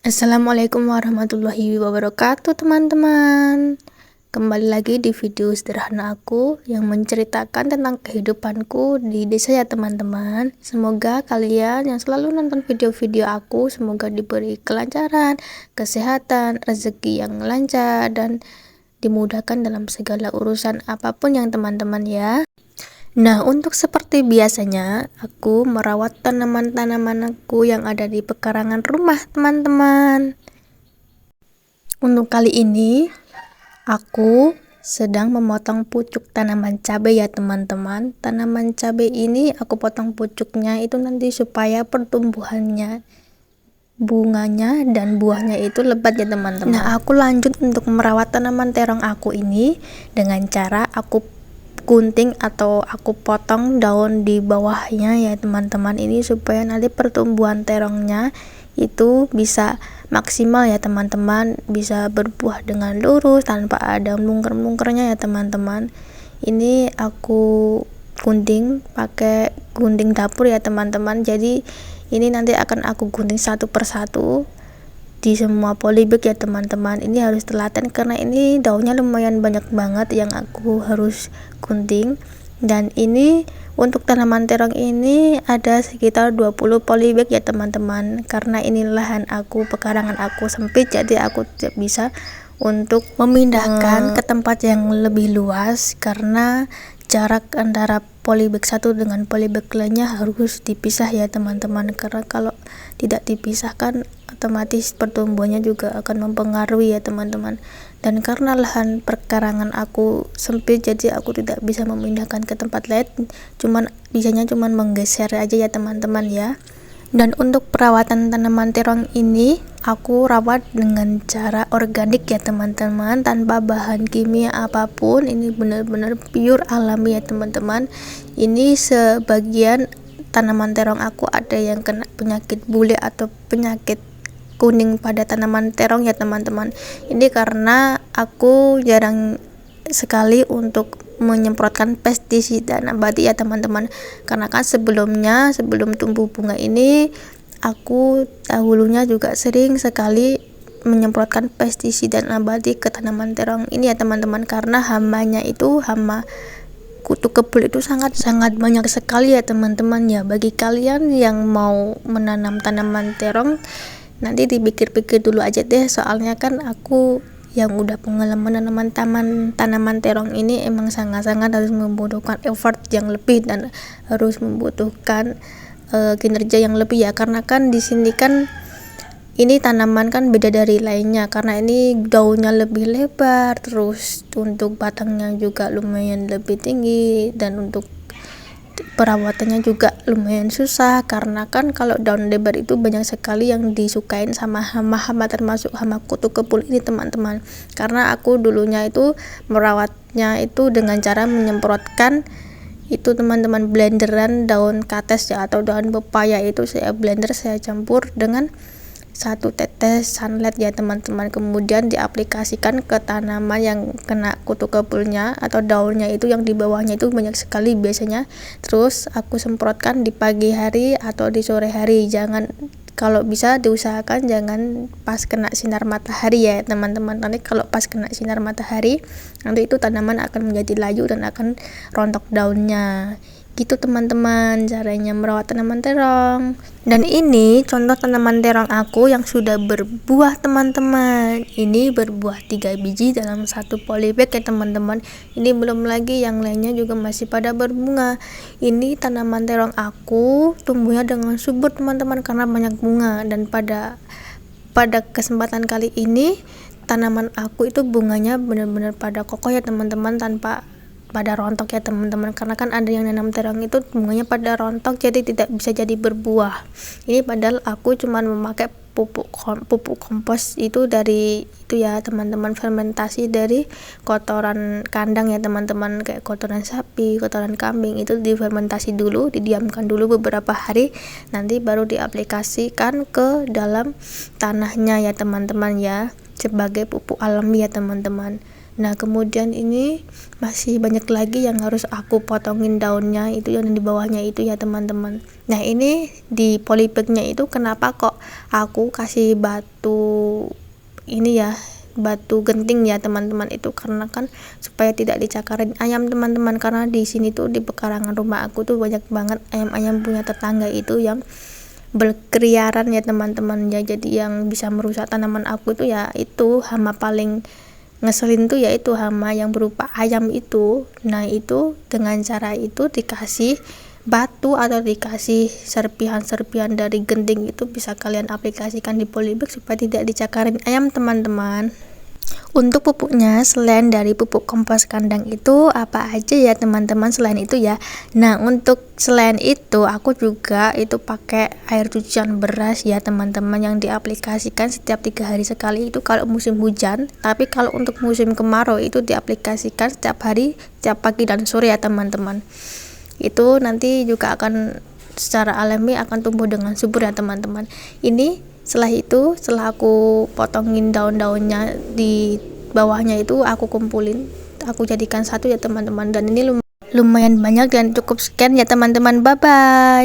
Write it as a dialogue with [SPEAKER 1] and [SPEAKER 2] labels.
[SPEAKER 1] Assalamualaikum warahmatullahi wabarakatuh teman-teman. Kembali lagi di video sederhana aku yang menceritakan tentang kehidupanku di desa ya teman-teman. Semoga kalian yang selalu nonton video-video aku semoga diberi kelancaran, kesehatan, rezeki yang lancar, dan dimudahkan dalam segala urusan apapun yang teman-teman ya. Nah, untuk seperti biasanya, aku merawat tanaman-tanaman aku yang ada di pekarangan rumah, teman-teman. Untuk kali ini, aku sedang memotong pucuk tanaman cabai ya, teman-teman. Tanaman cabai ini aku potong pucuknya itu nanti supaya pertumbuhannya, bunganya dan buahnya itu lebat ya, teman-teman. Nah, aku lanjut untuk merawat tanaman terong aku ini dengan cara aku gunting atau aku potong daun di bawahnya ya teman-teman, ini supaya nanti pertumbuhan terongnya itu bisa maksimal ya teman-teman, bisa berbuah dengan lurus tanpa ada mungker-mungkernya ya teman-teman. Ini aku gunting pakai gunting dapur ya teman-teman, jadi ini nanti akan aku gunting satu persatu di semua polybag ya teman-teman. Ini harus telaten karena ini daunnya lumayan banyak banget yang aku harus gunting. Dan ini untuk tanaman terong ini ada sekitar 20 polybag ya teman-teman, karena ini lahan aku, pekarangan aku sempit, jadi aku tidak bisa untuk memindahkan ke tempat yang lebih luas karena jarak antara polybag satu dengan polybag lainnya harus dipisah ya teman-teman, karena kalau tidak dipisahkan otomatis pertumbuhannya juga akan mempengaruhi ya teman-teman. Dan karena lahan perkarangan aku sempit, jadi aku tidak bisa memindahkan ke tempat lain, bisanya cuman menggeser aja ya teman-teman ya. Dan untuk perawatan tanaman terong ini aku rawat dengan cara organik ya teman-teman, tanpa bahan kimia apapun. Ini benar-benar pure alami ya teman-teman. Ini sebagian tanaman terong aku ada yang kena penyakit bule atau penyakit kuning pada tanaman terong ya teman-teman. Ini karena aku jarang sekali untuk menyemprotkan pestisida nabati ya teman-teman, karena kan sebelum tumbuh bunga ini aku dahulunya juga sering sekali menyemprotkan pestisida nabati ke tanaman terong ini ya teman-teman, karena hambanya itu hama kutu kebul itu sangat banyak sekali ya teman-teman ya. Bagi kalian yang mau menanam tanaman terong, nanti dipikir-pikir dulu aja deh, soalnya kan aku yang udah pengalaman menanam tanaman terong ini emang sangat-sangat harus membutuhkan effort yang lebih dan harus membutuhkan kinerja yang lebih ya, karena kan di sini kan ini tanaman kan beda dari lainnya karena ini daunnya lebih lebar, terus untuk batangnya juga lumayan lebih tinggi, dan untuk perawatannya juga lumayan susah karena kan kalau daun lebar itu banyak sekali yang disukain sama hama-hama, termasuk hama kutu kebul ini teman-teman. Karena aku dulunya itu merawatnya itu dengan cara menyemprotkan itu teman-teman, blenderan daun kates ya atau daun pepaya, itu saya blender, saya campur dengan 1 tetes sunlight ya teman-teman, kemudian diaplikasikan ke tanaman yang kena kutu kebulnya atau daunnya itu yang di bawahnya itu banyak sekali biasanya. Terus aku semprotkan di pagi hari atau di sore hari, kalau bisa diusahakan jangan pas kena sinar matahari ya teman-teman. Nanti kalau pas kena sinar matahari, nanti itu tanaman akan menjadi layu dan akan rontok daunnya. Gitu teman-teman caranya merawat tanaman terong. Dan ini contoh tanaman terong aku yang sudah berbuah teman-teman. Ini berbuah 3 biji dalam 1 polybag ya teman-teman. Ini belum lagi yang lainnya juga masih pada berbunga. Ini tanaman terong aku tumbuhnya dengan subur teman-teman karena banyak bunga, dan pada kesempatan kali ini tanaman aku itu bunganya benar-benar pada kokoh ya teman-teman, tanpa pada rontok ya teman-teman, karena kan ada yang nanam terong itu bunganya pada rontok jadi tidak bisa jadi berbuah. Ini padahal aku cuman memakai pupuk kompos itu dari itu ya teman-teman, fermentasi dari kotoran kandang ya teman-teman, kayak kotoran sapi, kotoran kambing, itu difermentasi dulu, didiamkan dulu beberapa hari, nanti baru diaplikasikan ke dalam tanahnya ya teman-teman ya, sebagai pupuk alami ya teman-teman. Nah kemudian ini masih banyak lagi yang harus aku potongin daunnya, itu yang di bawahnya itu ya teman-teman. Nah ini di polybagnya itu kenapa kok aku kasih batu ini ya, batu genting ya teman-teman, itu karena kan supaya tidak dicakarin ayam teman-teman, karena di sini tuh di pekarangan rumah aku tuh banyak banget ayam-ayam punya tetangga itu yang berkeliaran ya teman-teman ya. Jadi yang bisa merusak tanaman aku itu ya itu hama paling ngeselin tuh yaitu hama yang berupa ayam itu. Nah itu dengan cara itu dikasih batu atau dikasih serpihan-serpihan dari genting itu bisa kalian aplikasikan di polybag supaya tidak dicakarin ayam teman-teman. Untuk pupuknya selain dari pupuk kompos kandang itu apa aja ya teman-teman selain itu ya. Nah untuk selain itu aku juga itu pakai air cucian beras ya teman-teman, yang diaplikasikan setiap 3 hari sekali itu kalau musim hujan. Tapi kalau untuk musim kemarau itu diaplikasikan setiap hari, setiap pagi dan sore ya teman-teman. Itu nanti juga akan secara alami akan tumbuh dengan subur ya teman-teman. Ini setelah aku potongin daun-daunnya di bawahnya itu aku kumpulin, aku jadikan satu ya teman-teman, dan ini lumayan banyak dan cukup sekian ya teman-teman. Bye bye.